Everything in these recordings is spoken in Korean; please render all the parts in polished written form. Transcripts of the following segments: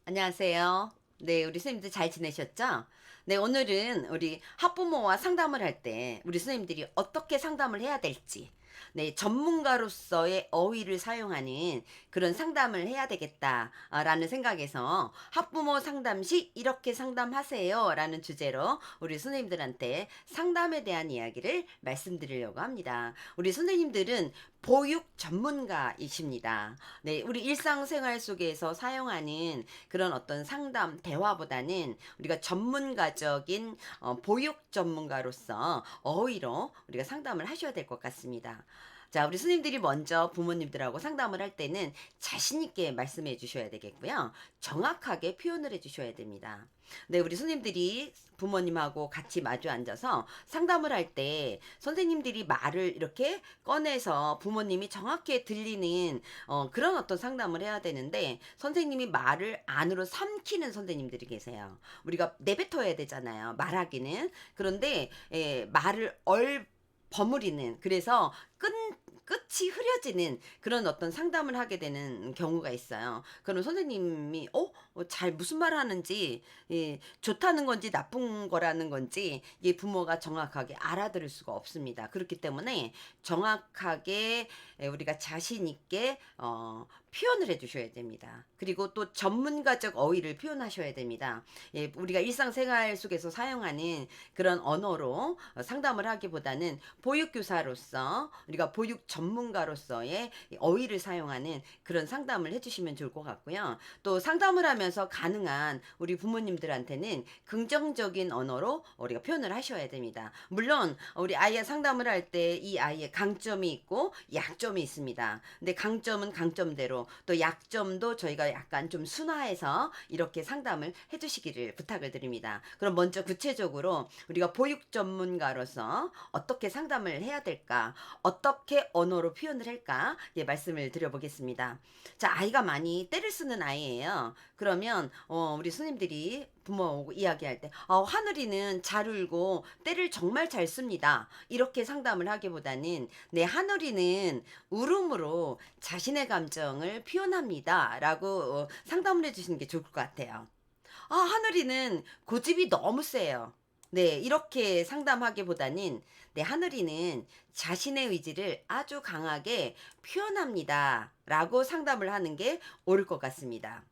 안녕하세요. 네, 우리 선생님들 잘 지내셨죠? 네, 오늘은 우리 학부모와 상담을 할 때 우리 선생님들이 어떻게 상담을 해야 될지, 네, 전문가로서의 어휘를 사용하는 그런 상담을 해야 되겠다라는 생각에서 학부모 상담 시 이렇게 상담하세요 라는 주제로 우리 선생님들한테 상담에 대한 이야기를 말씀드리려고 합니다. 우리 선생님들은 보육 전문가이십니다. 네, 우리 일상생활 속에서 사용하는 그런 어떤 상담, 대화보다는 우리가 전문가적인 보육 전문가로서 어휘로 우리가 상담을 하셔야 될 것 같습니다. 자, 우리 스님들이 먼저 부모님들하고 상담을 할 때는 자신 있게 말씀해 주셔야 되겠고요. 정확하게 표현을 해 주셔야 됩니다. 네, 우리 스님들이 부모님하고 같이 마주 앉아서 상담을 할 때 선생님들이 말을 이렇게 꺼내서 부모님이 정확히 들리는 그런 어떤 상담을 해야 되는데 선생님이 말을 안으로 삼키는 선생님들이 계세요. 우리가 내뱉어야 되잖아요. 말하기는. 그런데 말을 버무리는 그래서 끝이 흐려지는 그런 어떤 상담을 하게 되는 경우가 있어요. 그럼 선생님이 잘 무슨 말 하는지 좋다는 건지 나쁜 거라는 건지 부모가 정확하게 알아들을 수가 없습니다. 그렇기 때문에 정확하게 우리가 자신 있게 표현을 해 주셔야 됩니다. 그리고 또 전문가적 어휘를 표현하셔야 됩니다. 우리가 일상생활 속에서 사용하는 그런 언어로 상담을 하기보다는 보육교사로서 우리가 보육 전문가로서의 어휘를 사용하는 그런 상담을 해주시면 좋을 것 같고요. 또 상담을 하면서 가능한 우리 부모님들한테는 긍정적인 언어로 우리가 표현을 하셔야 됩니다. 물론 우리 아이의 상담을 할 때 이 아이의 강점이 있고 약점이 있습니다. 근데 강점은 강점대로 또 약점도 저희가 약간 좀 순화해서 이렇게 상담을 해주시기를 부탁을 드립니다. 그럼 먼저 구체적으로 우리가 보육 전문가로서 어떻게 상담을 해야 될까? 어떻게 언어로 표현을 할까? 말씀을 드려보겠습니다. 자, 아이가 많이 때를 쓰는 아이예요. 그러면 우리 스님들이 부모하고 이야기할 때 하늘이는 잘 울고 때를 정말 잘 씁니다. 이렇게 상담을 하기보다는 내 하늘이는 울음으로 자신의 감정을 표현합니다. 라고 상담을 해주시는 게 좋을 것 같아요. 하늘이는 고집이 너무 세요. 네, 이렇게 상담하기보다는 네, 하늘이는 자신의 의지를 아주 강하게 표현합니다. 라고 상담을 하는 게 옳을 것 같습니다.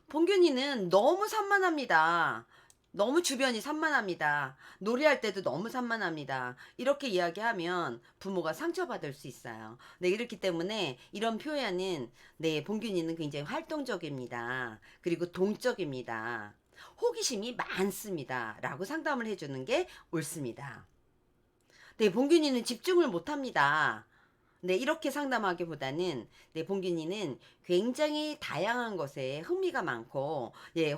봉균이는 너무 산만합니다. 너무 주변이 산만합니다. 놀이할 때도 너무 산만합니다. 이렇게 이야기하면 부모가 상처받을 수 있어요. 네, 이렇기 때문에 이런 표현은, 네, 봉균이는 굉장히 활동적입니다. 그리고 동적입니다. 호기심이 많습니다. 라고 상담을 해주는 게 옳습니다. 네, 봉균이는 집중을 못합니다. 네, 이렇게 상담하기보다는 네, 봉균이는 굉장히 다양한 것에 흥미가 많고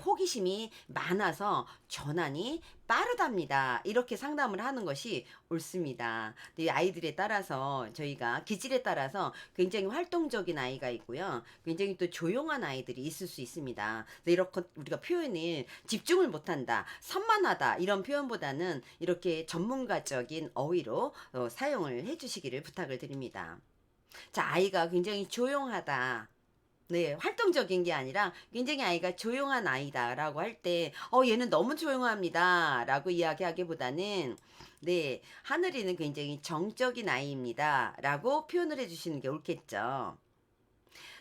호기심이 많아서 전환이 빠르답니다. 이렇게 상담을 하는 것이 옳습니다. 네, 아이들에 따라서 저희가 기질에 따라서 굉장히 활동적인 아이가 있고요. 굉장히 또 조용한 아이들이 있을 수 있습니다. 네, 이렇게 우리가 표현을 집중을 못한다, 산만하다 이런 표현보다는 이렇게 전문가적인 어휘로 사용을 해주시기를 부탁을 드립니다. 자, 아이가 굉장히 조용하다. 네, 활동적인 게 아니라 굉장히 아이가 조용한 아이다라고 할 때, 얘는 너무 조용합니다. 라고 이야기하기보다는, 네, 하늘이는 굉장히 정적인 아이입니다. 라고 표현을 해주시는 게 옳겠죠.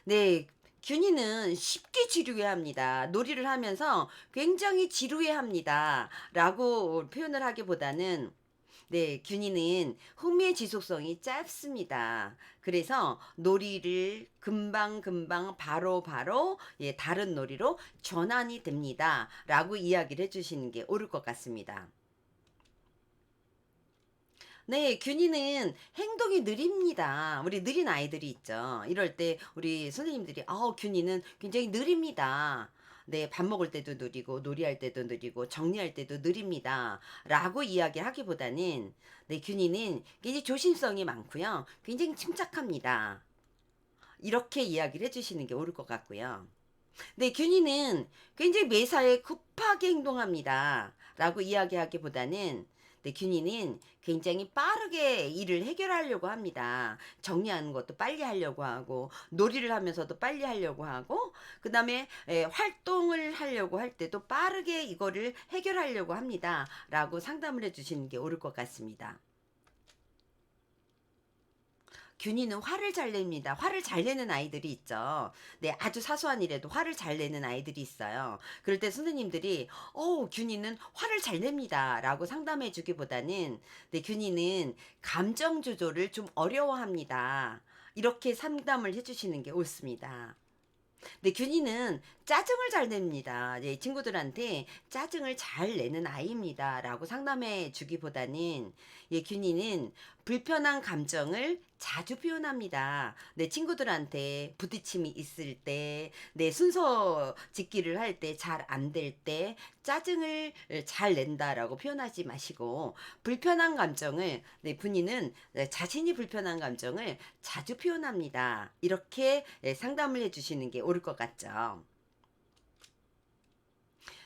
네, 균이는 쉽게 지루해 합니다. 놀이를 하면서 굉장히 지루해 합니다. 라고 표현을 하기보다는 네, 균이는 흥미의 지속성이 짧습니다. 그래서 놀이를 금방금방 바로바로 다른 놀이로 전환이 됩니다. 라고 이야기를 해주시는 게 옳을 것 같습니다. 네, 균이는 행동이 느립니다. 우리 느린 아이들이 있죠. 이럴 때 우리 선생님들이, 균이는 굉장히 느립니다. 네, 밥 먹을 때도 느리고, 놀이할 때도 느리고, 정리할 때도 느립니다. 라고 이야기하기보다는, 네, 균이는 굉장히 조심성이 많고요. 굉장히 침착합니다. 이렇게 이야기를 해주시는 게 옳을 것 같고요. 네, 균이는 굉장히 매사에 급하게 행동합니다. 라고 이야기하기보다는 네, 균이는 굉장히 빠르게 일을 해결하려고 합니다. 정리하는 것도 빨리 하려고 하고, 놀이를 하면서도 빨리 하려고 하고, 그 다음에 활동을 하려고 할 때도 빠르게 이거를 해결하려고 합니다. 라고 상담을 해주시는 게 옳을 것 같습니다. 균이는 화를 잘 냅니다. 화를 잘 내는 아이들이 있죠. 네, 아주 사소한 일에도 화를 잘 내는 아이들이 있어요. 그럴 때 선생님들이, 균이는 화를 잘 냅니다. 라고 상담해 주기보다는, 네, 균이는 감정 조절을 좀 어려워합니다. 이렇게 상담을 해주시는 게 옳습니다. 네, 균이는 짜증을 잘 냅니다. 네, 친구들한테 짜증을 잘 내는 아이입니다. 라고 상담해 주기보다는, 예, 균이는 불편한 감정을 자주 표현합니다. 내 친구들한테 부딪힘이 있을 때, 내 순서 짓기를 할 때 잘 안 될 때, 짜증을 잘 낸다라고 표현하지 마시고, 불편한 감정을, 네, 분이는 자신이 불편한 감정을 자주 표현합니다. 이렇게 상담을 해주시는 게 옳을 것 같죠.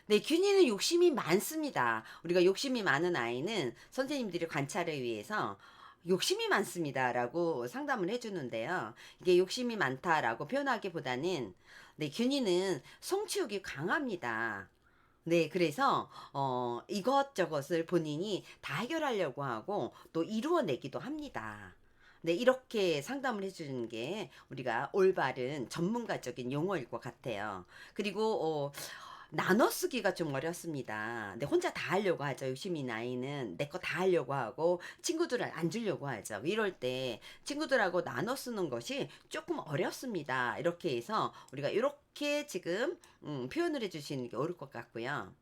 네, 균이는 욕심이 많습니다. 우리가 욕심이 많은 아이는 선생님들이 관찰에 의해서 욕심이 많습니다라고 상담을 해주는데요. 이게 욕심이 많다라고 표현하기보다는, 네, 균이는 성취욕이 강합니다. 네, 그래서 이것저것을 본인이 다 해결하려고 하고 또 이루어내기도 합니다. 네, 이렇게 상담을 해주는 게 우리가 올바른 전문가적인 용어일 것 같아요. 그리고 나눠 쓰기가 좀 어렵습니다. 근데 혼자 다 하려고 하죠. 욕심이 나이는 내 거 다 하려고 하고 친구들을 안 주려고 하죠. 이럴 때 친구들하고 나눠 쓰는 것이 조금 어렵습니다. 이렇게 해서 우리가 이렇게 지금 표현을 해주시는 게 옳을 것 같고요.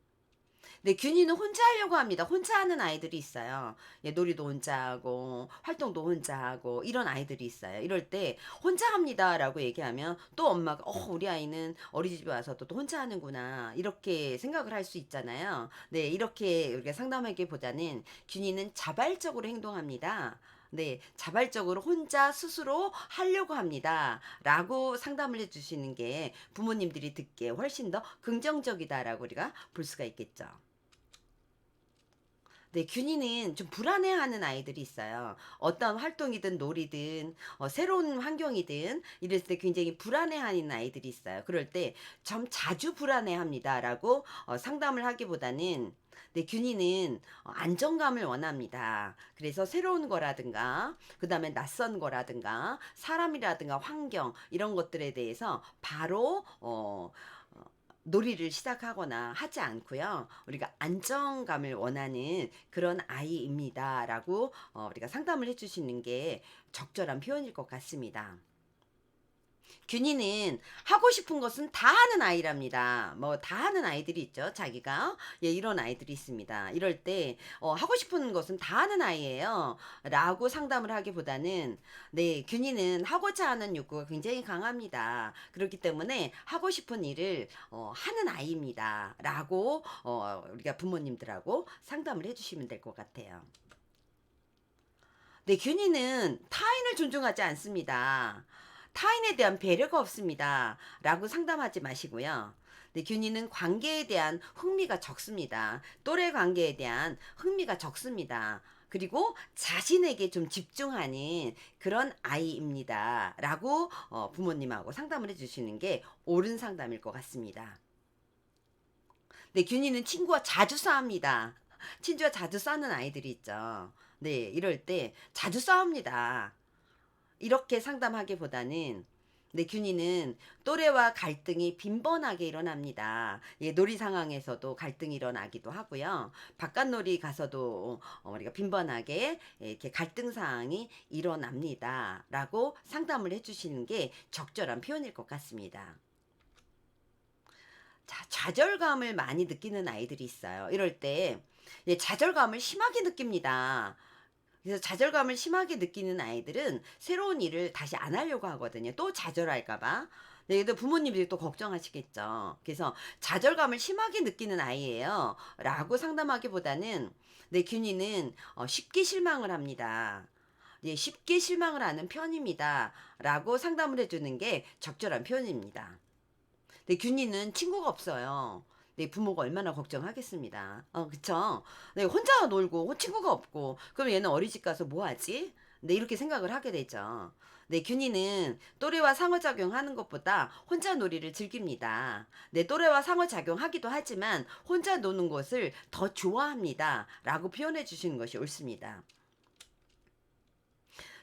네, 균이는 혼자 하려고 합니다. 혼자 하는 아이들이 있어요. 예, 놀이도 혼자 하고, 활동도 혼자 하고, 이런 아이들이 있어요. 이럴 때, 혼자 합니다. 라고 얘기하면, 또 엄마가, 우리 아이는 어린이집에 와서도 또 혼자 하는구나. 이렇게 생각을 할 수 있잖아요. 네, 이렇게 우리가 상담하기보다는, 균이는 자발적으로 행동합니다. 네, 자발적으로 혼자 스스로 하려고 합니다. 라고 상담을 해주시는 게 부모님들이 듣기에 훨씬 더 긍정적이다라고 우리가 볼 수가 있겠죠. 네, 균이는 좀 불안해하는 아이들이 있어요. 어떤 활동이든 놀이든 새로운 환경이든 이랬을 때 굉장히 불안해하는 아이들이 있어요. 그럴 때 좀 자주 불안해합니다라고 상담을 하기보다는, 네, 균이는 안정감을 원합니다. 그래서 새로운 거라든가, 그 다음에 낯선 거라든가, 사람이라든가 환경, 이런 것들에 대해서 바로, 놀이를 시작하거나 하지 않고요. 우리가 안정감을 원하는 그런 아이입니다라고 우리가 상담을 해주시는 게 적절한 표현일 것 같습니다. 균이는 하고 싶은 것은 다 하는 아이랍니다. 뭐 다 하는 아이들이 있죠. 자기가 예, 이런 아이들이 있습니다. 이럴 때 하고 싶은 것은 다 하는 아이예요. 라고 상담을 하기보다는, 네, 균이는 하고자 하는 욕구가 굉장히 강합니다. 그렇기 때문에 하고 싶은 일을 하는 아이입니다. 라고 우리가 부모님들하고 상담을 해주시면 될 것 같아요. 네, 균이는 타인을 존중하지 않습니다. 타인에 대한 배려가 없습니다. 라고 상담하지 마시고요. 네, 균이는 관계에 대한 흥미가 적습니다. 또래 관계에 대한 흥미가 적습니다. 그리고 자신에게 좀 집중하는 그런 아이입니다. 라고 부모님하고 상담을 해주시는 게 옳은 상담일 것 같습니다. 네, 균이는 친구와 자주 싸웁니다. 친구와 자주 싸우는 아이들이 있죠. 네, 이럴 때 자주 싸웁니다. 이렇게 상담하기보다는, 네, 균이는 또래와 갈등이 빈번하게 일어납니다. 예, 놀이 상황에서도 갈등이 일어나기도 하고요. 바깥놀이 가서도 우리가 빈번하게 이렇게 갈등 상황이 일어납니다. 라고 상담을 해주시는 게 적절한 표현일 것 같습니다. 자, 좌절감을 많이 느끼는 아이들이 있어요. 이럴 때, 예, 좌절감을 심하게 느낍니다. 그래서 좌절감을 심하게 느끼는 아이들은 새로운 일을 다시 안 하려고 하거든요. 또 좌절할까 봐. 네, 근데 부모님들이 또 걱정하시겠죠. 그래서 좌절감을 심하게 느끼는 아이예요. 라고 상담하기보다는, 네, 균이는 쉽게 실망을 합니다. 예, 쉽게 실망을 하는 편입니다. 라고 상담을 해주는 게 적절한 표현입니다. 네, 균이는 친구가 없어요. 네, 부모가 얼마나 걱정하겠습니다. 그쵸? 네, 혼자 놀고 친구가 없고 그럼 얘는 어린이집 가서 뭐 하지? 네, 이렇게 생각을 하게 되죠. 네, 균이는 또래와 상호작용하는 것보다 혼자 놀이를 즐깁니다. 네, 또래와 상호작용하기도 하지만 혼자 노는 것을 더 좋아합니다. 라고 표현해 주시는 것이 옳습니다.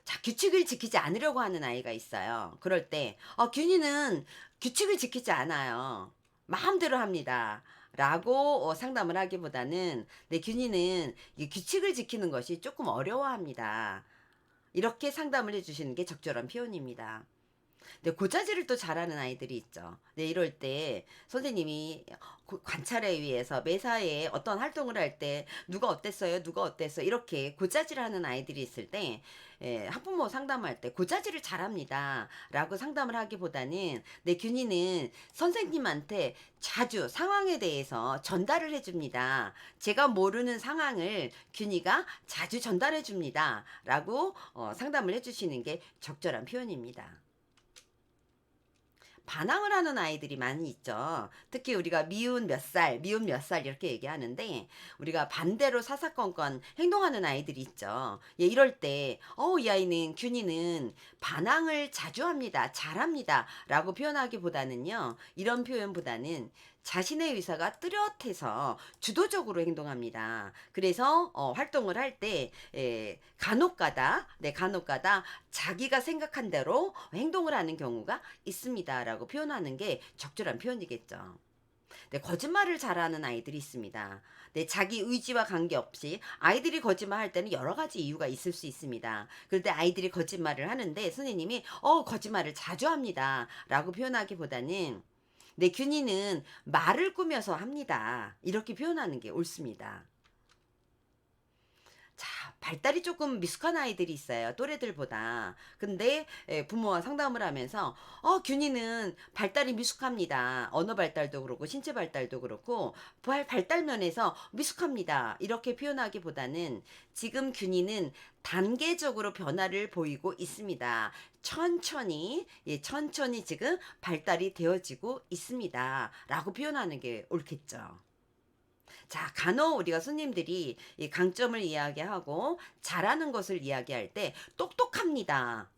자, 규칙을 지키지 않으려고 하는 아이가 있어요. 그럴 때, 균이는 규칙을 지키지 않아요. 마음대로 합니다. 라고 상담을 하기보다는, 네, 균이는 이 규칙을 지키는 것이 조금 어려워합니다. 이렇게 상담을 해주시는 게 적절한 표현입니다. 네, 고자질을 또 잘하는 아이들이 있죠. 네, 이럴 때 선생님이 관찰에 의해서 매사에 어떤 활동을 할 때 누가 어땠어요? 누가 어땠어요? 이렇게 고자질하는 아이들이 있을 때 학부모 상담할 때 고자질을 잘합니다. 라고 상담을 하기보다는 내 균이는 선생님한테 자주 상황에 대해서 전달을 해줍니다. 제가 모르는 상황을 균이가 자주 전달해 줍니다. 라고 상담을 해주시는 게 적절한 표현입니다. 반항을 하는 아이들이 많이 있죠. 특히 우리가 미운 몇 살 이렇게 얘기하는데 우리가 반대로 사사건건 행동하는 아이들이 있죠. 예, 이럴 때, 이 아이는 균이는 반항을 자주 합니다. 잘합니다. 라고 표현하기보다는요. 이런 표현보다는 자신의 의사가 뚜렷해서 주도적으로 행동합니다. 그래서 활동을 할 때 간혹가다 간혹가다 자기가 생각한 대로 행동을 하는 경우가 있습니다라고 표현하는 게 적절한 표현이겠죠. 네, 거짓말을 잘하는 아이들이 있습니다. 네, 자기 의지와 관계없이 아이들이 거짓말할 때는 여러 가지 이유가 있을 수 있습니다. 그럴 때 아이들이 거짓말을 하는데 선생님이 거짓말을 자주 합니다. 라고 표현하기보다는 네, 균이는 말을 꾸며서 합니다. 이렇게 표현하는 게 옳습니다. 자, 발달이 조금 미숙한 아이들이 있어요. 또래들보다. 근데 부모와 상담을 하면서 균이는 발달이 미숙합니다. 언어 발달도 그렇고 신체 발달도 그렇고 발달 면에서 미숙합니다. 이렇게 표현하기보다는 지금 균이는 단계적으로 변화를 보이고 있습니다. 천천히 지금 발달이 되어지고 있습니다. 라고 표현하는 게 옳겠죠. 자, 간혹 우리가 손님들이 이 강점을 이야기하고 잘하는 것을 이야기할 때 똑똑합니다.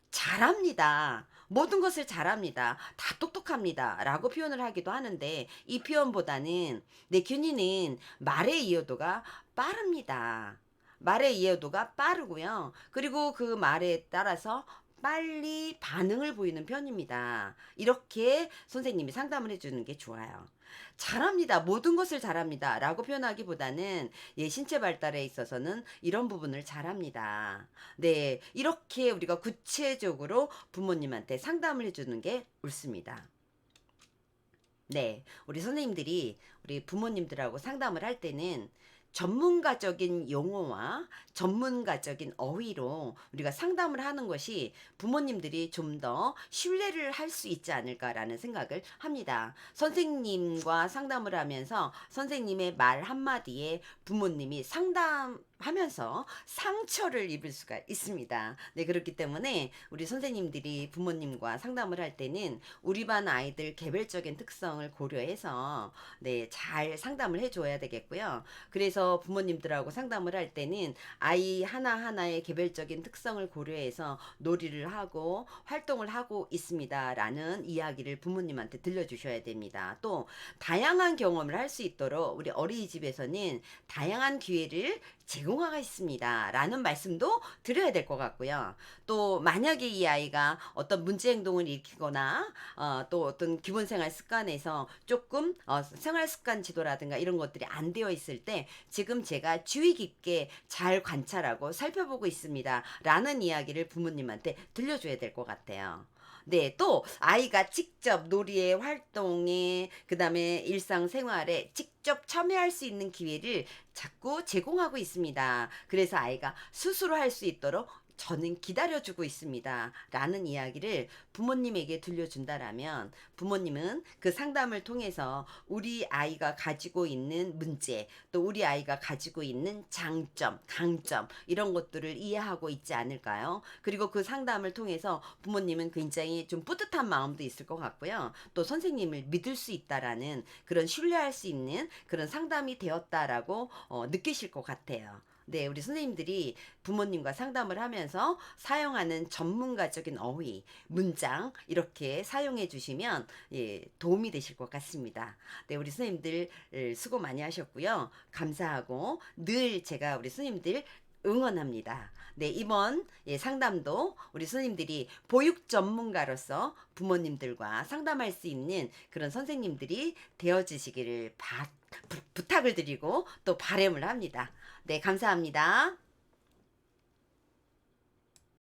잘합니다. 모든 것을 잘합니다. 다 똑똑합니다. 라고 표현을 하기도 하는데 이 표현보다는 내 균이는 말의 이해도가 빠릅니다. 말의 이해도가 빠르고요. 그리고 그 말에 따라서 빨리 반응을 보이는 편입니다. 이렇게 선생님이 상담을 해주는 게 좋아요. 잘합니다. 모든 것을 잘합니다. 라고 표현하기보다는 신체 발달에 있어서는 이런 부분을 잘합니다. 네, 이렇게 우리가 구체적으로 부모님한테 상담을 해주는 게 옳습니다. 네, 우리 선생님들이 우리 부모님들하고 상담을 할 때는 전문가적인 용어와 전문가적인 어휘로 우리가 상담을 하는 것이 부모님들이 좀 더 신뢰를 할 수 있지 않을까라는 생각을 합니다. 선생님과 상담을 하면서 선생님의 말 한마디에 부모님이 상담하면서 상처를 입을 수가 있습니다. 네, 그렇기 때문에 우리 선생님들이 부모님과 상담을 할 때는 우리 반 아이들 개별적인 특성을 고려해서 네, 잘 상담을 해줘야 되겠고요. 그래서 부모님들하고 상담을 할 때는 아이 하나하나의 개별적인 특성을 고려해서 놀이를 하고 활동을 하고 있습니다. 라는 이야기를 부모님한테 들려주셔야 됩니다. 또 다양한 경험을 할 수 있도록 우리 어린이집에서는 다양한 기회를 제공하고 있습니다. 라는 말씀도 드려야 될 것 같고요. 또 만약에 이 아이가 어떤 문제 행동을 일으키거나 또 어떤 기본 생활 습관에서 조금 생활 습관 지도라든가 이런 것들이 안 되어 있을 때 지금 제가 주의 깊게 잘 관찰하고 살펴보고 있습니다. 라는 이야기를 부모님한테 들려줘야 될 것 같아요. 네, 또 아이가 직접 놀이에 활동에 그다음에 일상생활에 직접 참여할 수 있는 기회를 자꾸 제공하고 있습니다. 그래서 아이가 스스로 할 수 있도록 저는 기다려주고 있습니다. 라는 이야기를 부모님에게 들려준다라면 부모님은 그 상담을 통해서 우리 아이가 가지고 있는 문제, 또 우리 아이가 가지고 있는 장점, 강점, 이런 것들을 이해하고 있지 않을까요? 그리고 그 상담을 통해서 부모님은 굉장히 좀 뿌듯한 마음도 있을 것 같고요. 또 선생님을 믿을 수 있다라는 그런 신뢰할 수 있는 그런 상담이 되었다라고 느끼실 것 같아요. 네, 우리 선생님들이 부모님과 상담을 하면서 사용하는 전문가적인 어휘, 문장 이렇게 사용해 주시면 예, 도움이 되실 것 같습니다. 네, 우리 선생님들 수고 많이 하셨고요. 감사하고 늘 제가 우리 선생님들 응원합니다. 네, 이번 예, 상담도 우리 선생님들이 보육 전문가로서 부모님들과 상담할 수 있는 그런 선생님들이 되어주시기를 부탁을 드리고 또 바람을 합니다. 네, 감사합니다.